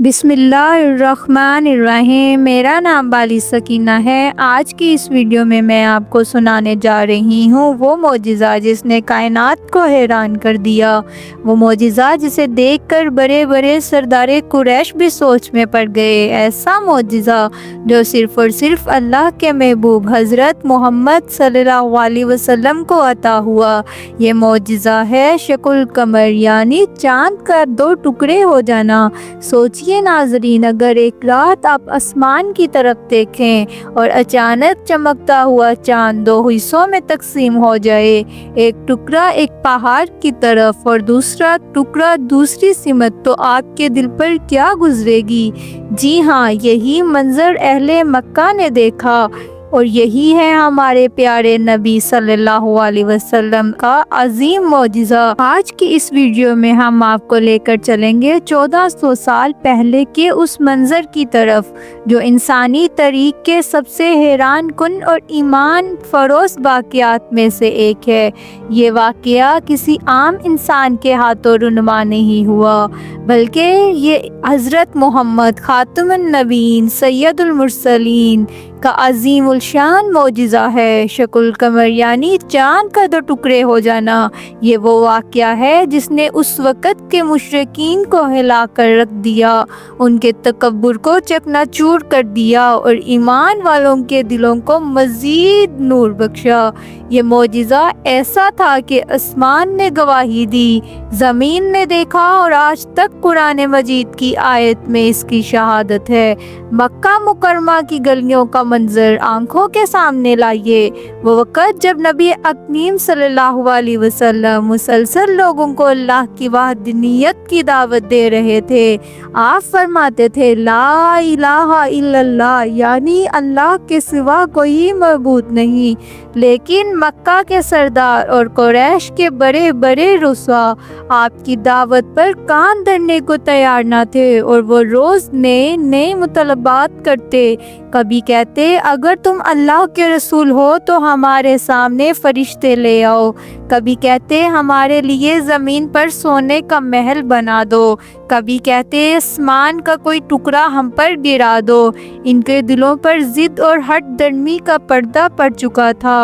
بسم اللہ الرحمن الرحیم۔ میرا نام بالی سکینہ ہے۔ آج کی اس ویڈیو میں آپ کو سنانے جا رہی ہوں وہ معجزہ جس نے کائنات کو حیران کر دیا، وہ معجزہ جسے دیکھ کر بڑے بڑے سردار قریش بھی سوچ میں پڑ گئے۔ ایسا معجزہ جو صرف اور صرف اللہ کے محبوب حضرت محمد صلی اللہ علیہ وسلم کو عطا ہوا۔ یہ معجزہ ہے شق القمر، یعنی چاند کا دو ٹکڑے ہو جانا۔ سوچیے ناظرین، اگر ایک رات آپ آسمان کی طرف دیکھیں اور اچانک چمکتا ہوا چاند دو حصوں میں تقسیم ہو جائے، ایک ٹکڑا ایک پہاڑ کی طرف اور دوسرا ٹکڑا دوسری سمت، تو آپ کے دل پر کیا گزرے گی؟ جی ہاں، یہی منظر اہل مکہ نے دیکھا، اور یہی ہے ہمارے پیارے نبی صلی اللہ علیہ وسلم کا عظیم معجزہ۔ آج کی اس ویڈیو میں ہم آپ کو لے کر چلیں گے 1400 سال پہلے کے اس منظر کی طرف جو انسانی تاریخ کے سب سے حیران کن اور ایمان فروز واقعات میں سے ایک ہے۔ یہ واقعہ کسی عام انسان کے ہاتھوں رونما نہیں ہوا، بلکہ یہ حضرت محمد خاتم النبیین سید المرسلین کا عظیم الشان معجزہ ہے۔ شق القمر یعنی چاند کا دو ٹکڑے ہو جانا، یہ وہ واقعہ ہے جس نے اس وقت کے مشرکین کو ہلا کر رکھ دیا، ان کے تکبر کو چکنا چور کر دیا اور ایمان والوں کے دلوں کو مزید نور بخشا۔ یہ معجزہ ایسا تھا کہ آسمان نے گواہی دی، زمین نے دیکھا، اور آج تک قرآن مجید کی آیت میں اس کی شہادت ہے۔ مکہ مکرمہ کی گلیوں کا منظر آنکھوں کے سامنے لائیے۔ وہ وقت جب نبی اکرم صلی اللہ علیہ وسلم مسلسل لوگوں کو اللہ کی وحدانیت کی دعوت دے رہے تھے۔ آپ فرماتے تھے لا الہ الا اللہ، یعنی اللہ کے سوا کوئی معبود نہیں، لیکن مکہ کے سردار اور قریش کے بڑے بڑے رؤسا آپ کی دعوت پر کان دھرنے کو تیار نہ تھے، اور وہ روز نئے نئے مطالبات کرتے۔ کبھی کہتے اگر تم اللہ کے رسول ہو تو ہمارے سامنے فرشتے لے آؤ، کبھی کہتے ہمارے لیے زمین پر سونے کا محل بنا دو، کبھی کہتے آسمان کا کوئی ٹکڑا ہم پر گرا دو۔ ان کے دلوں پر ضد اور ہٹ درمی کا پردہ پڑ چکا تھا۔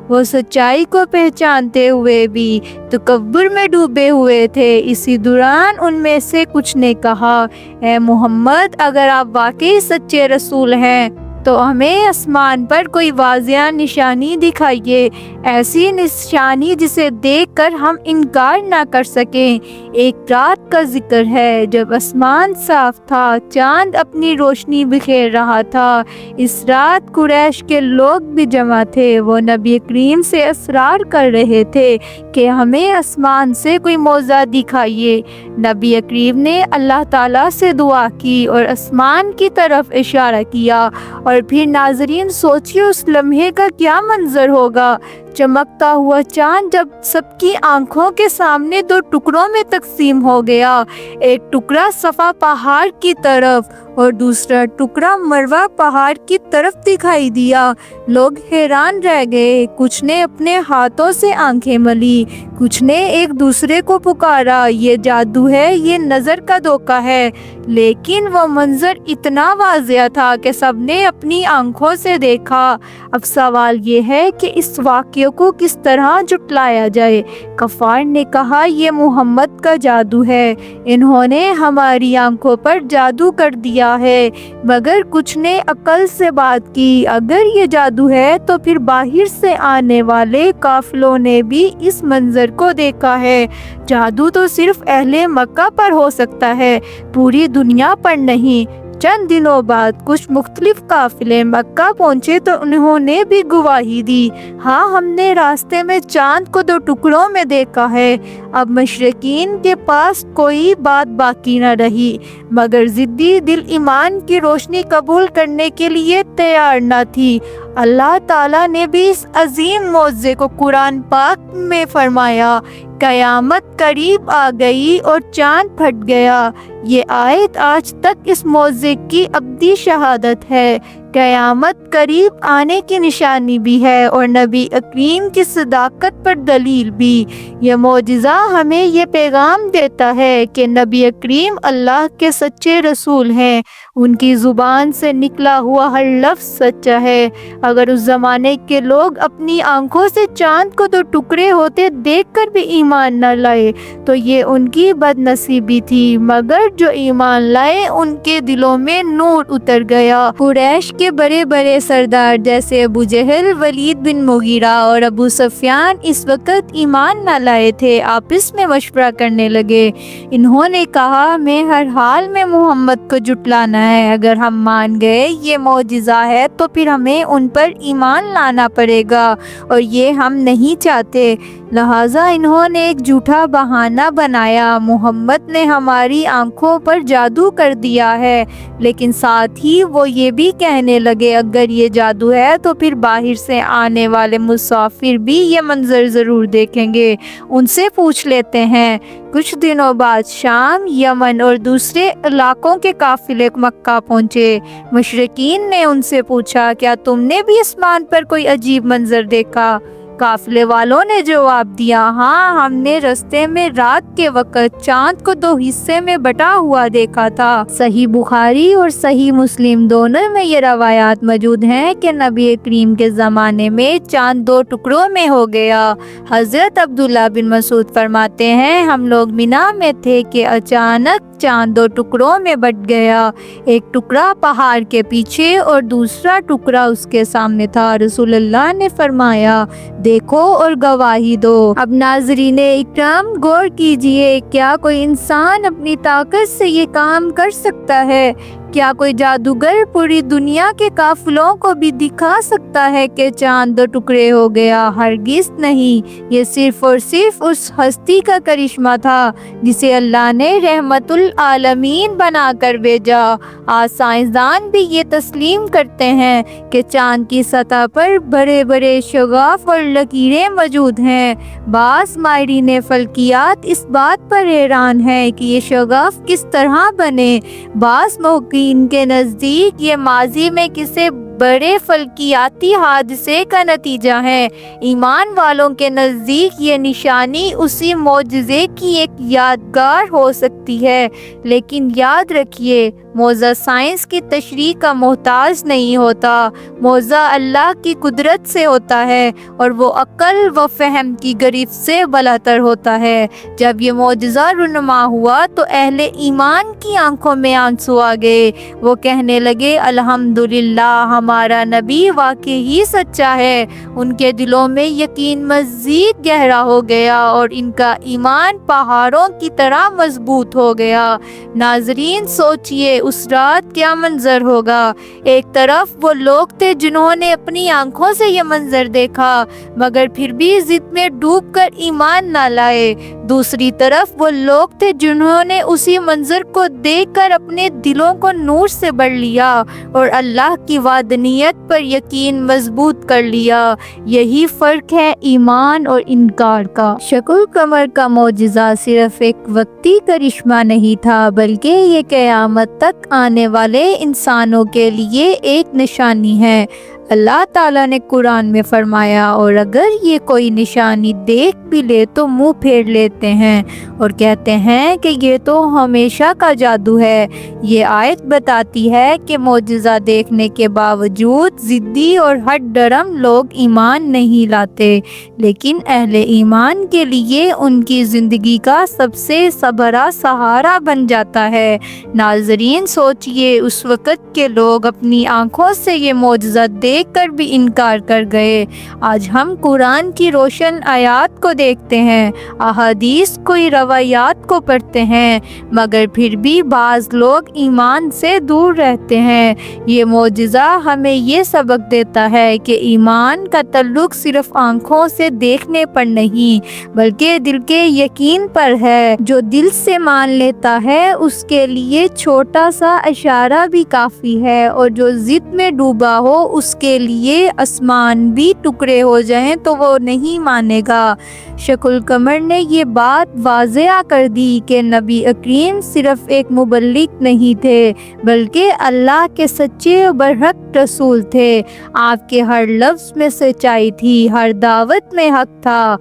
وہ سچائی کو پہچانتے ہوئے بھی تکبر میں ڈوبے ہوئے تھے۔ اسی دوران ان میں سے کچھ نے کہا، اے محمد، اگر آپ واقعی سچے رسول ہیں تو ہمیں آسمان پر کوئی واضح نشانی دکھائیے، ایسی نشانی جسے دیکھ کر ہم انکار نہ کر سکیں۔ ایک رات کا ذکر ہے جب آسمان صاف تھا، چاند اپنی روشنی بکھیر رہا تھا۔ اس رات قریش کے لوگ بھی جمع تھے، وہ نبی کریم سے اصرار کر رہے تھے کہ ہمیں آسمان سے کوئی معجزہ دکھائیے۔ نبی کریم نے اللہ تعالیٰ سے دعا کی اور آسمان کی طرف اشارہ کیا، اور پھر ناظرین سوچیے اس لمحے کا کیا منظر ہوگا۔ چمکتا ہوا چاند جب سب کی آنکھوں کے سامنے دو ٹکڑوں میں تقسیم ہو گیا، ایک ٹکڑا صفا پہاڑ کی طرف اور دوسرا ٹکڑا مروہ پہاڑ کی طرف دکھائی دیا۔ لوگ حیران رہ گئے، کچھ نے اپنے ہاتھوں سے آنکھیں ملی، کچھ نے ایک دوسرے کو پکارا یہ جادو ہے، یہ نظر کا دھوکہ ہے۔ لیکن وہ منظر اتنا واضح تھا کہ سب نے اپنی آنکھوں سے دیکھا۔ اب سوال یہ ہے کہ اس واقعے کو کس طرح جھٹلایا جائے؟ کفار نے کہا یہ محمد کا جادو ہے، انہوں نے ہماری آنکھوں پر جادو کر دیا ہے۔ مگر کچھ نے عقل سے بات کی، اگر یہ جادو ہے تو پھر باہر سے آنے والے قافلوں نے بھی اس منظر کو دیکھا ہے۔ جادو تو صرف اہل مکہ پر ہو سکتا ہے، پوری دنیا پر نہیں۔ چند دنوں بعد کچھ مختلف قافلے مکہ پہنچے تو انہوں نے بھی گواہی دی، ہاں ہم نے راستے میں چاند کو دو ٹکڑوں میں دیکھا ہے۔ اب مشرکین کے پاس کوئی بات باقی نہ رہی، مگر ضدی دل ایمان کی روشنی قبول کرنے کے لیے تیار نہ تھی۔ اللہ تعالیٰ نے بھی اس عظیم معجزے کو قرآن پاک میں فرمایا، قیامت قریب آ گئی اور چاند پھٹ گیا۔ یہ آیت آج تک اس موضوع کی ابدی شہادت ہے، قیامت قریب آنے کی نشانی بھی ہے اور نبی اکریم کی صداقت پر دلیل بھی۔ یہ معجزہ ہمیں یہ پیغام دیتا ہے کہ نبی اکریم اللہ کے سچے رسول ہیں، ان کی زبان سے نکلا ہوا ہر لفظ سچا ہے۔ اگر اس زمانے کے لوگ اپنی آنکھوں سے چاند کو دو ٹکڑے ہوتے دیکھ کر بھی ایمان نہ لائے تو یہ ان کی بد نصیبی تھی، مگر جو ایمان لائے ان کے دلوں میں نور اتر گیا۔ قریش کے بڑے بڑے سردار جیسے ابو جہل، ولید بن مغیرہ اور ابو سفیان اس وقت ایمان نہ لائے تھے، آپس میں مشورہ کرنے لگے۔ انہوں نے کہا ہمیں ہر حال میں محمد کو جھٹلانا ہے، اگر ہم مان گئے یہ معجزہ ہے تو پھر ہمیں ان پر ایمان لانا پڑے گا اور یہ ہم نہیں چاہتے، لہٰذا انہوں نے ایک جھوٹا بہانہ بنایا، محمد نے ہماری آنکھوں پر جادو کر دیا ہے۔ لیکن ساتھ ہی وہ یہ بھی کہنے لگے اگر یہ جادو ہے تو پھر باہر سے آنے والے مسافر بھی یہ منظر ضرور دیکھیں گے، ان سے پوچھ لیتے ہیں۔ کچھ دنوں بعد شام، یمن اور دوسرے علاقوں کے قافلے مکہ پہنچے۔ مشرکین نے ان سے پوچھا کیا تم نے بھی آسمان پر کوئی عجیب منظر دیکھا؟ قافلے والوں نے جواب دیا ہاں، ہم نے رستے میں رات کے وقت چاند کو دو حصے میں بٹا ہوا دیکھا تھا۔ صحیح بخاری اور صحیح مسلم دونوں میں یہ روایات موجود ہیں کہ نبی کریم کے زمانے میں چاند دو ٹکڑوں میں ہو گیا۔ حضرت عبداللہ بن مسعود فرماتے ہیں ہم لوگ مینا میں تھے کہ اچانک چاند دو ٹکڑوں میں بٹ گیا، ایک ٹکڑا پہاڑ کے پیچھے اور دوسرا ٹکڑا اس کے سامنے تھا۔ رسول اللہ نے فرمایا دیکھو اور گواہی دو۔ اب ناظرین اکرام غور کیجئے، کیا کوئی انسان اپنی طاقت سے یہ کام کر سکتا ہے؟ کیا کوئی جادوگر پوری دنیا کے قافلوں کو بھی دکھا سکتا ہے کہ چاند دو ٹکڑے ہو گیا؟ ہرگز نہیں، یہ صرف اور صرف اس ہستی کا کرشمہ تھا جسے اللہ نے رحمت العالمین بنا کر بھیجا۔ آج سائنسدان بھی یہ تسلیم کرتے ہیں کہ چاند کی سطح پر بڑے بڑے شگاف اور لکیریں موجود ہیں۔ بعض ماہرین فلکیات اس بات پر حیران ہیں کہ یہ شگاف کس طرح بنے۔ بعض ان کے نزدیک یہ ماضی میں کسی بڑے فلکیاتی حادثے کا نتیجہ ہے۔ ایمان والوں کے نزدیک یہ نشانی اسی معجزے کی ایک یادگار ہو سکتی ہے، لیکن یاد رکھیے معجزہ سائنس کی تشریح کا محتاج نہیں ہوتا، معجزہ اللہ کی قدرت سے ہوتا ہے اور وہ عقل و فہم کی گرفت سے بالاتر ہوتا ہے۔ جب یہ معجزہ رونما ہوا تو اہل ایمان کی آنکھوں میں آنسو آ گئے، وہ کہنے لگے الحمدللہ ہمارا نبی واقعی ہی سچا ہے۔ ان کے دلوں میں یقین مزید گہرا ہو گیا اور ان کا ایمان پہاڑوں کی طرح مضبوط ہو گیا۔ ناظرین سوچئے اس رات کیا منظر ہوگا۔ ایک طرف وہ لوگ تھے جنہوں نے اپنی آنکھوں سے یہ منظر دیکھا مگر پھر بھی ضد میں ڈوب کر ایمان نہ لائے، دوسری طرف وہ لوگ تھے جنہوں نے اسی منظر کو دیکھ کر اپنے دلوں کو نور سے بھر لیا اور اللہ کی وحدانیت پر یقین مضبوط کر لیا۔ یہی فرق ہے ایمان اور انکار کا۔ شق القمر کا معجزہ صرف ایک وقتی کرشمہ نہیں تھا بلکہ یہ قیامت تک آنے والے انسانوں کے لیے ایک نشانی ہے۔ اللہ تعالیٰ نے قرآن میں فرمایا اور اگر یہ کوئی نشانی دیکھ بھی لے تو منہ پھیر لیتے ہیں اور کہتے ہیں کہ یہ تو ہمیشہ کا جادو ہے۔ یہ آیت بتاتی ہے کہ معجزہ دیکھنے کے باوجود ضدی اور ہٹ ڈرم لوگ ایمان نہیں لاتے، لیکن اہل ایمان کے لیے ان کی زندگی کا سب سے بڑا سہارا بن جاتا ہے۔ ناظرین سوچئے اس وقت کے لوگ اپنی آنکھوں سے یہ معجزہ دیکھ کر بھی انکار کر گئے۔ آج ہم قرآن کی روشن آیات کو دیکھتے ہیں، احادیث کوئی روایات کو پڑھتے ہیں، مگر پھر بھی بعض لوگ ایمان سے دور رہتے ہیں۔ یہ معجزہ ہمیں یہ سبق دیتا ہے کہ ایمان کا تعلق صرف آنکھوں سے دیکھنے پر نہیں بلکہ دل کے یقین پر ہے۔ جو دل سے مان لیتا ہے اس کے لیے چھوٹا سا اشارہ بھی کافی ہے اور جو ضد میں ڈوبا ہو اس کے کے لیے آسمان بھی ٹکڑے ہو جائیں تو وہ نہیں مانے گا۔ شق القمر نے یہ بات واضح کر دی کہ نبی اکریم صرف ایک مبلغ نہیں تھے بلکہ اللہ کے سچے و برحق رسول تھے۔ آپ کے ہر لفظ میں سچائی تھی، ہر دعوت میں حق تھا۔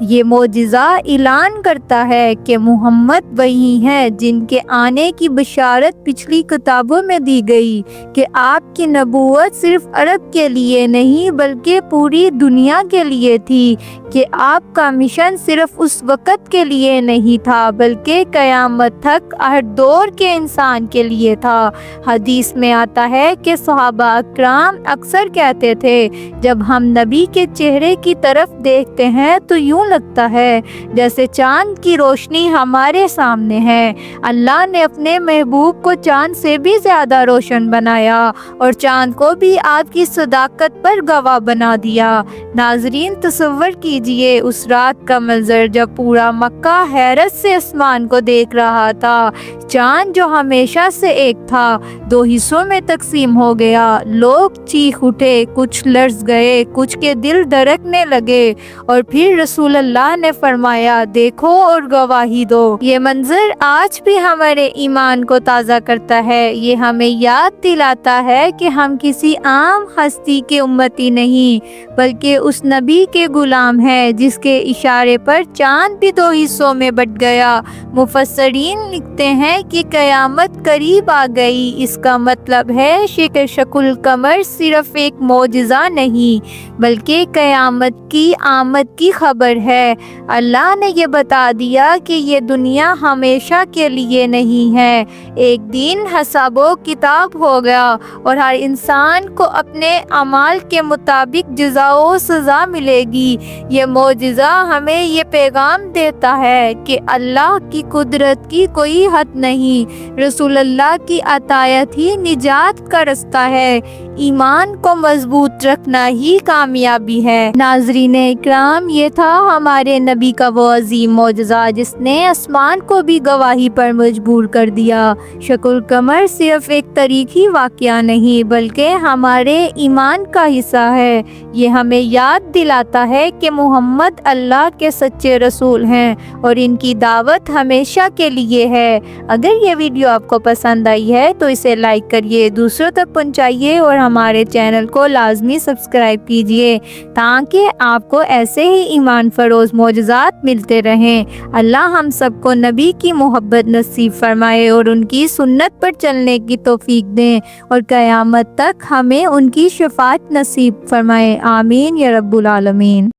یہ معجزہ اعلان کرتا ہے کہ محمد وہی ہیں جن کے آنے کی بشارت پچھلی کتابوں میں دی گئی کہ آپ کی نبوت صرف عرب کے لیے نہیں بلکہ پوری دنیا کے لیے تھی، کہ آپ کا مشن صرف اس وقت کے لیے نہیں تھا بلکہ قیامت تک ہر دور کے انسان کے لیے تھا۔ حدیث میں آتا ہے کہ صحابہ اکرام اکثر کہتے تھے جب ہم نبی کے چہرے کی طرف دیکھتے ہیں تو یوں لگتا ہے جیسے چاند کی روشنی ہمارے سامنے ہے۔ اللہ نے اپنے محبوب کو چاند سے بھی زیادہ روشن بنایا اور چاند کو بھی آپ کی صداقت پر گواہ بنا دیا۔ ناظرین، تصور کیجئے اس رات کا منظر جب پورا مکہ حیرت سے آسمان کو دیکھ رہا تھا۔ چاند جو ہمیشہ سے ایک تھا دو حصوں میں تقسیم ہو گیا۔ لوگ چیخ اٹھے، کچھ لرز گئے، کچھ کے دل دھڑکنے لگے، اور پھر رسول اللہ نے فرمایا دیکھو اور گواہی دو۔ یہ منظر آج بھی ہمارے ایمان کو تازہ کرتا ہے۔ یہ ہمیں یاد دلاتا ہے کہ ہم کسی عام ہستی کے امتی نہیں بلکہ اس نبی کے غلام ہیں جس کے اشارے پر چاند بھی دو حصوں میں بٹ گیا۔ مفسرین لکھتے ہیں کہ قیامت قریب آ گئی۔ اس کا مطلب ہے کہ شق القمر صرف ایک معجزہ نہیں بلکہ قیامت کی آمد کی خبر ہے۔ اللہ نے یہ بتا دیا کہ یہ دنیا ہمیشہ کے لیے نہیں ہے، ایک دن حساب و کتاب ہوگا اور ہر انسان کو اپنے اعمال کے مطابق جزا و سزا ملے گی۔ یہ معجزہ ہمیں یہ پیغام دیتا ہے کہ اللہ کی قدرت کی کوئی حد نہیں، رسول اللہ کی اطاعت ہی نجات کا رستہ ہے، ایمان کو مضبوط رکھنا ہی کامیابی ہے۔ ناظرین اکرام، یہ تھا ہمارے نبی کا وہ عظیم معجزہ جس نے آسمان کو بھی گواہی پر مجبور کر دیا۔ شق القمر صرف ایک تاریخی واقعہ نہیں بلکہ ہمارے ایمان کا حصہ ہے۔ یہ ہمیں یاد دلاتا ہے کہ محمد اللہ کے سچے رسول ہیں اور ان کی دعوت ہمیشہ کے لیے ہے۔ اگر یہ ویڈیو آپ کو پسند آئی ہے تو اسے لائک کریے، دوسروں تک پہنچائیے اور ہمارے چینل کو لازمی سبسکرائب کیجیے تاکہ آپ کو ایسے ہی ایمان فروز معجزات ملتے رہیں۔ اللہ ہم سب کو نبی کی محبت نصیب فرمائے اور ان کی سنت پر چلنے کی توفیق دیں اور قیامت تک ہمیں ان کی شفاعت نصیب فرمائے۔ آمین یا رب العالمین۔